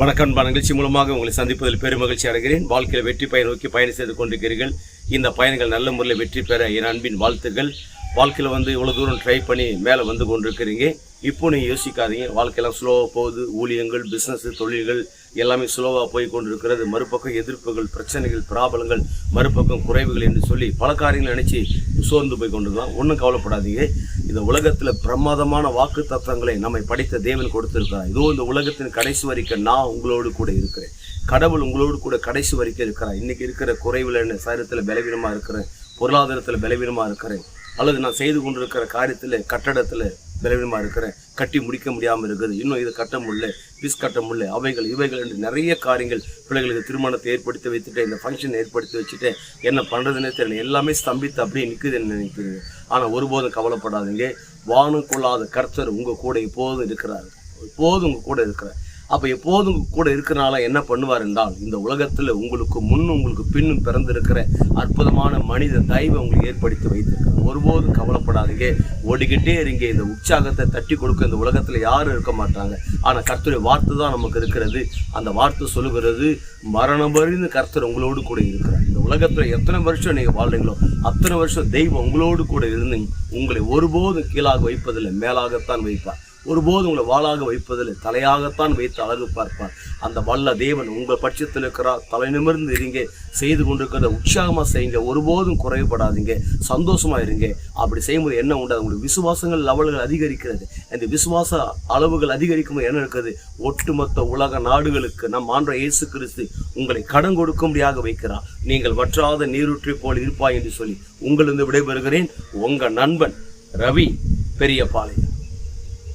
வணக்கம். நிகழ்ச்சி மூலமாக உங்களை சந்திப்பதில் பெரும் மகிழ்ச்சி அடைகிறேன். வாழ்க்கையில் வெற்றி பயன் நோக்கி பயணம் செய்து கொண்டிருக்கிறீர்கள். இந்த பயணங்கள் நல்ல முறையில் வெற்றி பெற என் அன்பின் வாழ்த்துக்கள். வாழ்க்கையில் இவ்வளோ தூரம் ட்ரை பண்ணி மேலே வந்து கொண்டிருக்கிறீங்க. இப்போ நீங்கள் யோசிக்காதீங்க, வாழ்க்கையெல்லாம் ஸ்லோவாக போகுது. ஊழியங்கள், பிஸ்னஸ், தொழில்கள் எல்லாமே ஸ்லோவாக போய் கொண்டிருக்கிறது. மறுபக்கம் எதிர்ப்புகள், பிரச்சனைகள், பிராபலங்கள், மறுபக்கம் குறைவுகள் என்று சொல்லி பல காரியங்கள் நினச்சி சோர்ந்து போய் கொண்டிருக்கலாம். ஒன்றும் கவலைப்படாதீங்க. இந்த உலகத்தில் பிரமாதமான வாக்கு தத்துவங்களை நம்மை படைத்த தேவன் கொடுத்திருக்கிறார். இதோ இந்த உலகத்தின் கடைசி வரைக்கும் நான் உங்களோடு கூட இருக்கிறேன். கடவுள் உங்களோடு கூட கடைசி வரைக்கும் இருக்கிறார். இன்றைக்கி இருக்கிற குறைவில் என்ன, சரீரத்தில் பலவீனமாக இருக்கிறேன், பொருளாதாரத்தில் பலவீனமாக இருக்கிறேன், அல்லது நான் செய்து கொண்டிருக்கிற காரியத்தில் கட்டடத்தில் பலவீனமாக இருக்கிறேன், கட்டி முடிக்க முடியாமல் இருக்குது, இன்னும் இது கட்ட முடியல, பீஸ் கட்ட முடியல, அவைகள் இவைகள் என்று நிறைய காரியங்கள். பிள்ளைகளுக்கு திருமணத்தை ஏற்படுத்தி வைத்துட்டு, இந்த ஃபங்க்ஷன் ஏற்படுத்தி வச்சுட்டு என்ன பண்ணுறதுன்னே தெரியல, எல்லாமே ஸ்தம்பித்து அப்படியே நிற்குதுன்னு நினைக்கிறது. ஆனால் ஒருபோதும் கவலைப்படாதீங்க. வானம் கொள்ளாத கர்த்தர் உங்கள் கூட எப்போதும் இருக்கிறார். எப்போதும் உங்கள் கூட இருக்கிறார். அப்போ எப்போதும் கூட இருக்கிறனால என்ன பண்ணுவார் என்றால், இந்த உலகத்தில் உங்களுக்கு முன்னும் உங்களுக்கு பின்னும் பிறந்திருக்கிற அற்புதமான மனித தயவை உங்களுக்கு ஏற்படுத்தி வைத்திருக்கிறார். ஒருபோதும் கவலைப்படாதீங்க, ஓடிக்கிட்டே இருங்க. இந்த உற்சாகத்தை தட்டி கொடுக்க இந்த உலகத்தில் யாரும் இருக்க மாட்டாங்க. ஆனால் கர்த்தருடைய வார்த்தை தான் நமக்கு இருக்கிறது. அந்த வார்த்தை சொல்லுகிறது, மரணம் வரைந்து கர்த்தர் உங்களோடு கூட இருக்கிறார். இந்த உலகத்தில் எத்தனை வருஷம் நீங்கள் வாழ்றீங்களோ அத்தனை வருஷம் தெய்வம் உங்களோடு கூட இருந்து உங்களை ஒருபோதும் கீழாக வைப்பதில்லை, மேலாகத்தான் வைப்பார். ஒருபோதும் உங்களை வாளாக வைப்பதில் தலையாகத்தான் வைத்து அழகு பார்ப்பார். அந்த வல்ல தேவன் உங்கள் பட்சத்தில் இருக்கிறார். தலை நிமிர்ந்து இருங்க, செய்து கொண்டிருக்கிறத உற்சாகமாக செய்யுங்க, ஒருபோதும் குறைபடாதீங்க, சந்தோஷமாக இருங்க. அப்படி செய்யும்போது என்ன உண்டு, உங்களுக்கு விசுவாசங்கள் லெவல்கள் அதிகரிக்கிறது. அந்த விசுவாச அளவுகள் அதிகரிக்கும் என்ன இருக்குது, ஒட்டுமொத்த உலக நாடுகளுக்கு நம் ஆண்ட இயேசு கிறிஸ்து உங்களை கடன் கொடுக்கும்படியாக வைக்கிறார். நீங்கள் வற்றாத நீரூற்றை போல் இருப்பாய் என்று சொல்லி உங்களிருந்து விடைபெறுகிறேன். உங்கள் நண்பன் ரவி, பெரியபாளையம்.